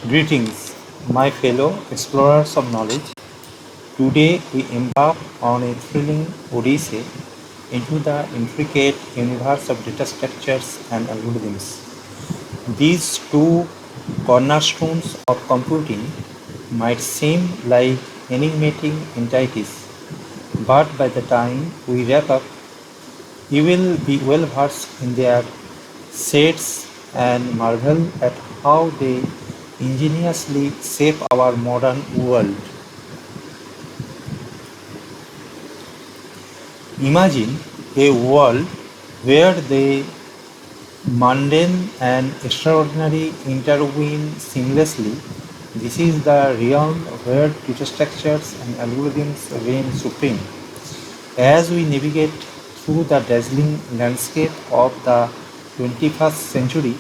Greetings, my fellow explorers of knowledge. Today we embark on a thrilling odyssey into the intricate universe of data structures and algorithms. These two cornerstones of computing might seem like enigmatic entities, but by the time we wrap up, you will be well versed in their sets and marvel at how they ingeniously shape our modern world. Imagine a world where the mundane and extraordinary intervene seamlessly. This is the realm where data structures and algorithms reign supreme. As we navigate through the dazzling landscape of the 21st century,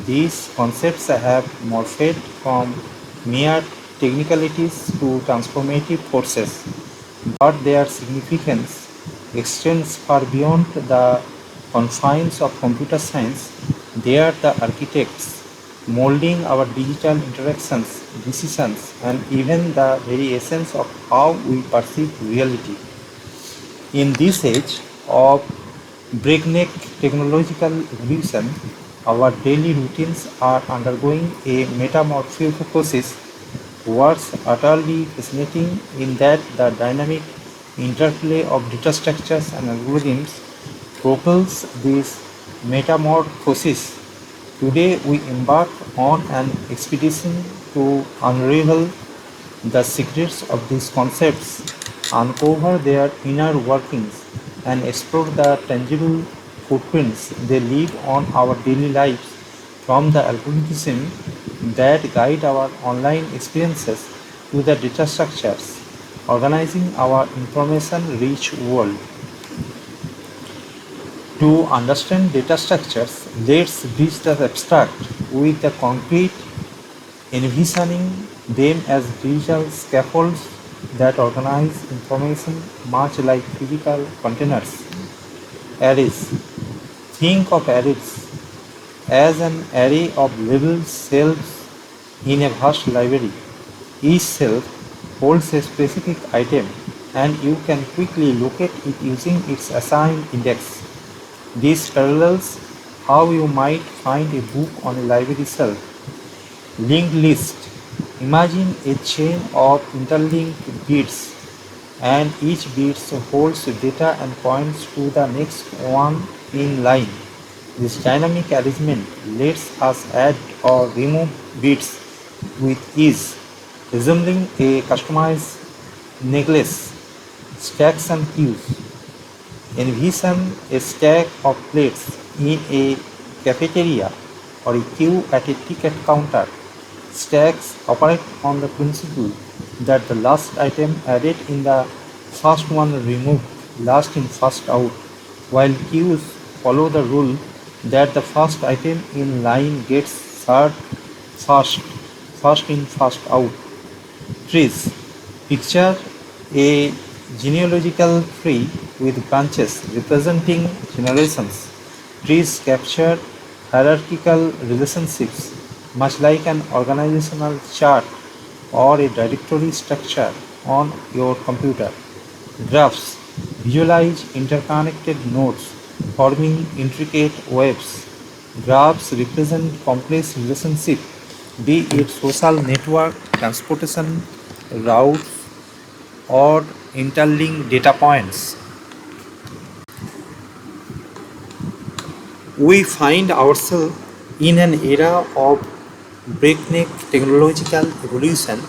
these concepts have morphed from mere technicalities to transformative forces, but their significance extends far beyond the confines of computer science. They are the architects molding our digital interactions, decisions, and even the very essence of how we perceive reality. In this age of breakneck technological evolution, our daily routines are undergoing a metamorphosis. What's utterly fascinating in that the dynamic interplay of data structures and algorithms propels this metamorphosis. Today we embark on an expedition to unravel the secrets of these concepts, uncover their inner workings, and explore the tangible footprints they leave on our daily lives, from the algorithms that guide our online experiences to the data structures organizing our information-rich world. To understand data structures, let's bridge the abstract with the concrete, envisioning them as digital scaffolds that organize information much like physical containers. Arrays. Think of arrays as an array of labeled shelves in a vast library. Each shelf holds a specific item and you can quickly locate it using its assigned index. This parallels how you might find a book on a library shelf. Linked list. Imagine a chain of interlinked bits and each bit holds data and points to the next one in line. This dynamic arrangement lets us add or remove bits with ease, resembling a customized necklace. Stacks and queues. Envision a stack of plates in a cafeteria or a queue at a ticket counter. Stacks operate on the principle that the last item added in the first one removed last in first out, while queues follow the rule that the first item in line gets served first, first in first out. Trees. Picture a genealogical tree with branches representing generations. Trees capture hierarchical relationships, much like an organizational chart or a directory structure on your computer. Graphs visualize interconnected nodes forming intricate webs. Graphs represent complex relationships, be it social network, transportation routes, or interlinked data points. We find ourselves in an era of breakneck technological evolution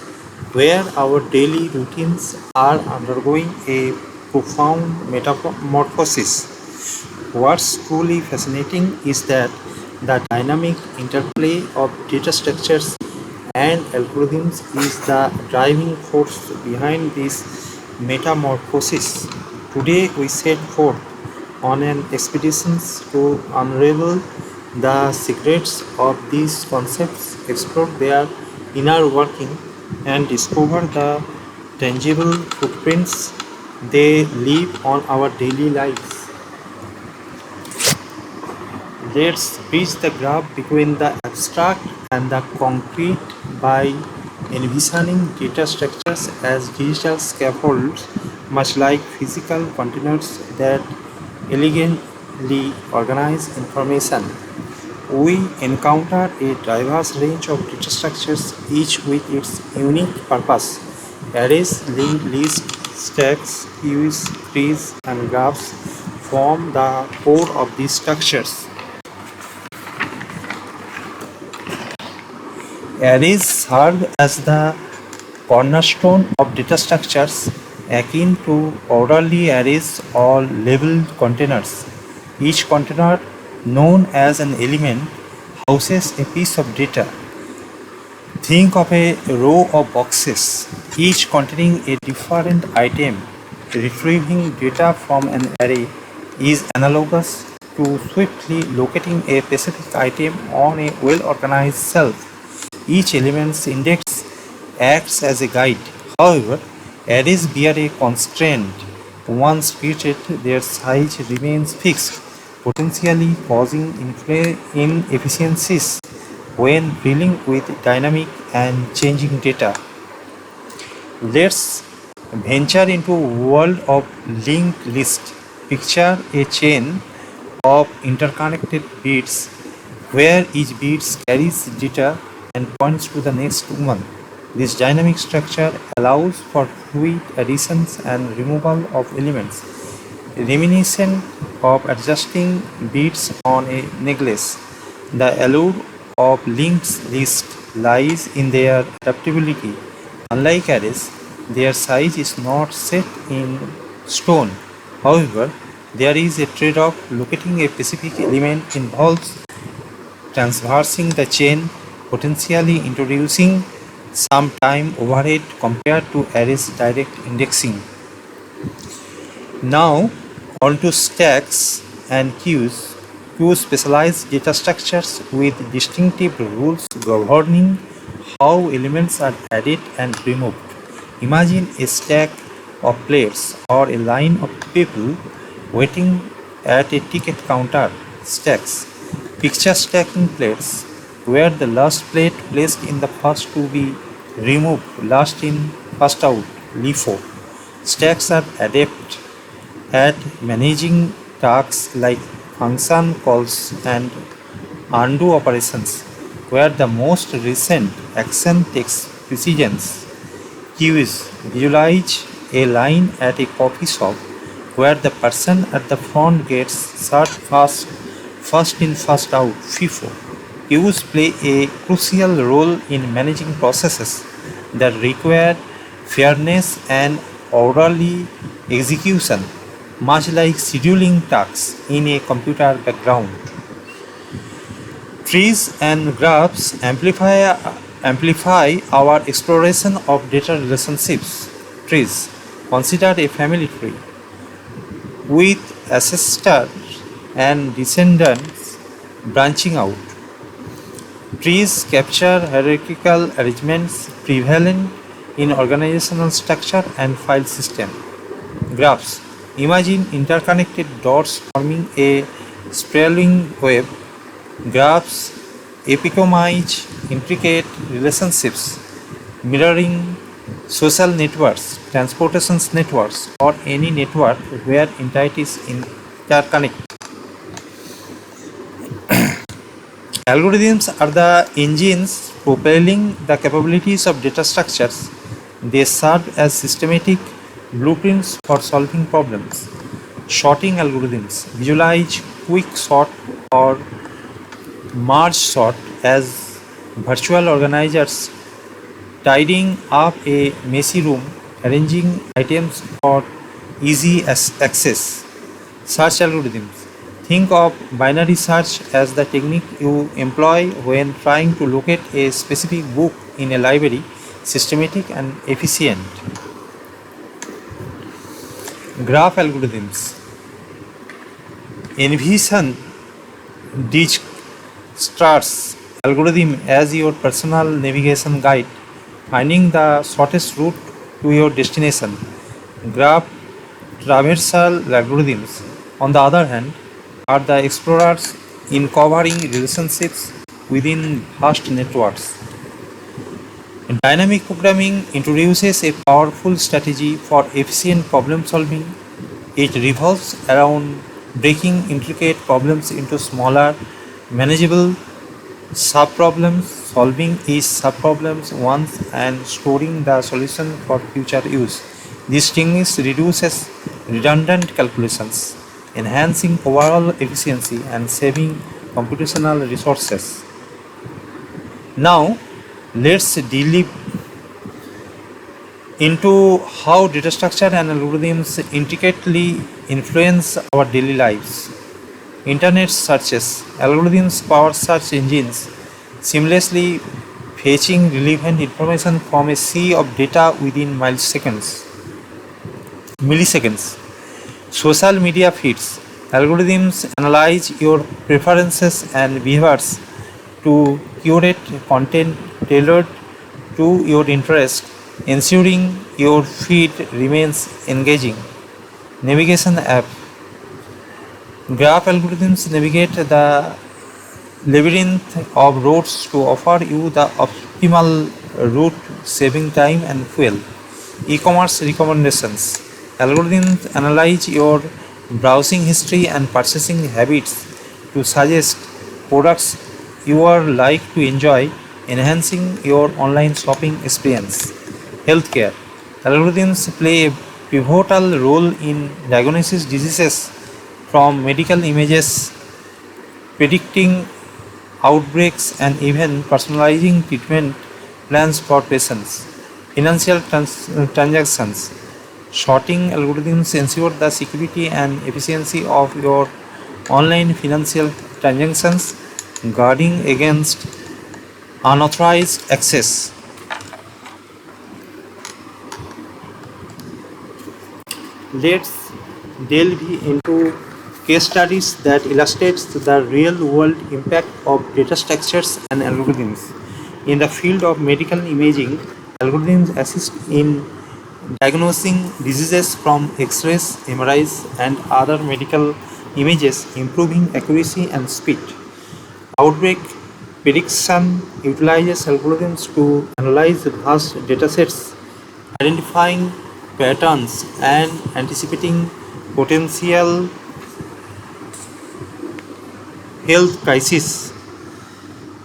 where our daily routines are undergoing a profound metamorphosis. What's truly fascinating is that the dynamic interplay of data structures and algorithms is the driving force behind this metamorphosis. Today we set forth on an expedition to unravel the secrets of these concepts, explore their inner working, and discover the tangible footprints they leave on our daily lives. Let's bridge the gap between the abstract and the concrete, by envisioning data structures as digital scaffolds, much like physical containers that elegantly organize information. We encounter a diverse range of data structures, each with its unique purpose. Arrays, linked lists, stacks, queues, trees, and graphs form the core of these structures. Arrays serve as the cornerstone of data structures akin to orderly arrays or labeled containers. Each container, known as an element, houses a piece of data. Think of a row of boxes, each containing a different item. Retrieving data from an array is analogous to swiftly locating a specific item on a well-organized shelf. Each element's index acts as a guide. However, arrays bear a constraint. Once created, their size remains fixed, potentially causing inefficiencies when dealing with dynamic and changing data. Let's venture into a world of linked list. Picture a chain of interconnected bits where each bit carries data and points to the next one. This dynamic structure allows for fluid additions and removal of elements, reminiscent of adjusting bits on a necklace. The allure of linked lists lies in their adaptability. Unlike arrays, their size is not set in stone. However, there is a trade-off. Locating a specific element involves transversing the chain, potentially introducing some time overhead compared to arrays direct indexing. Now, onto stacks and queues. Two specialized data structures with distinctive rules governing how elements are added and removed. Imagine a stack of plates or a line of people waiting at a ticket counter. Stacks. Picture stacking plates where the last plate placed in the first to be removed, last in, first out, LIFO. Stacks are adept at managing tasks like function calls and undo operations, where the most recent action takes precedence. Queues visualize a line at a coffee shop where the person at the front gets served first in, first out, FIFO. Queues play a crucial role in managing processes that require fairness and orderly execution, much like scheduling tasks in a computer background. Trees and graphs amplify our exploration of data relationships. Trees. Consider a family tree with ancestors and descendants branching out. Trees capture hierarchical arrangements prevalent in organizational structure and file system. Graphs. Imagine interconnected dots forming a sprawling web. Graphs epitomize intricate relationships, mirroring social networks, transportation networks, or any network where entities interconnect. Algorithms are the engines propelling the capabilities of data structures. They serve as systematic blueprints for solving problems. Sorting algorithms visualize quick sort or merge sort as virtual organizers tidying up a messy room, arranging items for easy access. Search algorithms. Think of binary search as the technique you employ when trying to locate a specific book in a library, systematic and efficient. Graph algorithms. Envision Dijkstra's algorithm as your personal navigation guide, finding the shortest route to your destination. Graph traversal algorithms, on the other hand, are the explorers in covering relationships within vast networks. Dynamic programming introduces a powerful strategy for efficient problem solving. It revolves around breaking intricate problems into smaller, manageable subproblems, solving each subproblems once and storing the solution for future use. This technique reduces redundant calculations, enhancing overall efficiency and saving computational resources. Now, let's delve into how data structure and algorithms intricately influence our daily lives. Internet searches, algorithms power search engines, seamlessly fetching relevant information from a sea of data within milliseconds. Social media feeds, algorithms analyze your preferences and behaviors to curate content tailored to your interest, ensuring your feed remains engaging. Navigation app, graph algorithms navigate the labyrinth of roads to offer you the optimal route, saving time and fuel. E-commerce recommendations, algorithms analyze your browsing history and purchasing habits to suggest products you are like to enjoy, enhancing your online shopping experience. Healthcare, algorithms play a pivotal role in diagnosis diseases from medical images, predicting outbreaks, and even personalizing treatment plans for patients. Financial transactions, sorting algorithms ensure the security and efficiency of your online financial transactions, guarding against unauthorized access. Let's delve into case studies that illustrates the real-world impact of data structures and algorithms. In the field of medical imaging, algorithms assist in diagnosing diseases from X-rays, MRIs, and other medical images, improving accuracy and speed. Outbreak prediction utilizes algorithms to analyze vast datasets, identifying patterns and anticipating potential health crises.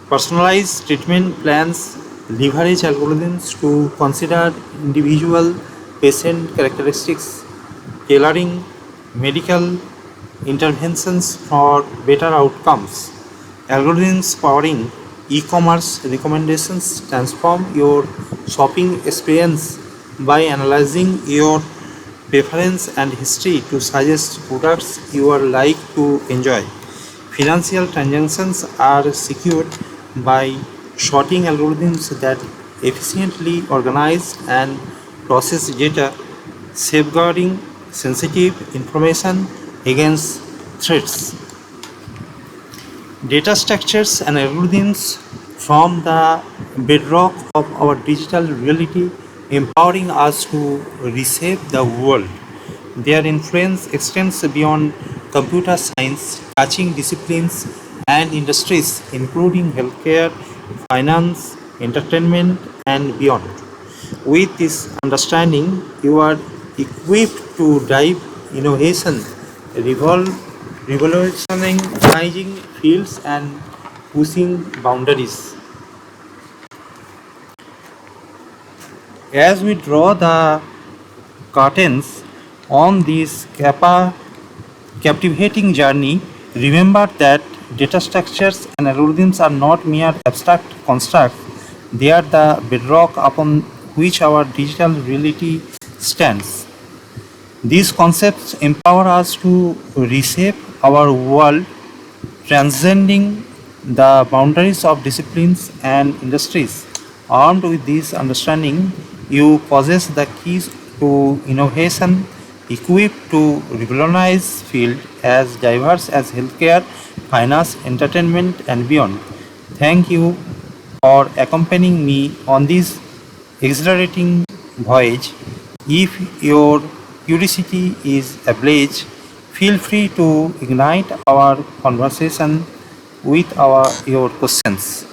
Personalized treatment plans leverage algorithms to consider individual patient characteristics, tailoring medical interventions for better outcomes. Algorithms powering e-commerce recommendations transform your shopping experience by analyzing your preference and history to suggest products you are like to enjoy. Financial transactions are secured by sorting algorithms that efficiently organize and process data, safeguarding sensitive information against threats. Data structures and algorithms form the bedrock of our digital reality, empowering us to reshape the world. Their influence extends beyond computer science, touching disciplines and industries including healthcare, finance, entertainment, and beyond. With this understanding, you are equipped to drive innovation, revolutionizing fields and pushing boundaries. As we draw the curtains on this captivating journey, remember that data structures and algorithms are not mere abstract constructs, they are the bedrock upon which our digital reality stands. These concepts empower us to reshape our world, transcending the boundaries of disciplines and industries. Armed with this understanding, you possess the keys to innovation, equipped to revolutionize fields as diverse as healthcare, finance, entertainment, and beyond. Thank you for accompanying me on this exhilarating voyage. If your curiosity is ablaze, feel free to ignite our conversation with your questions.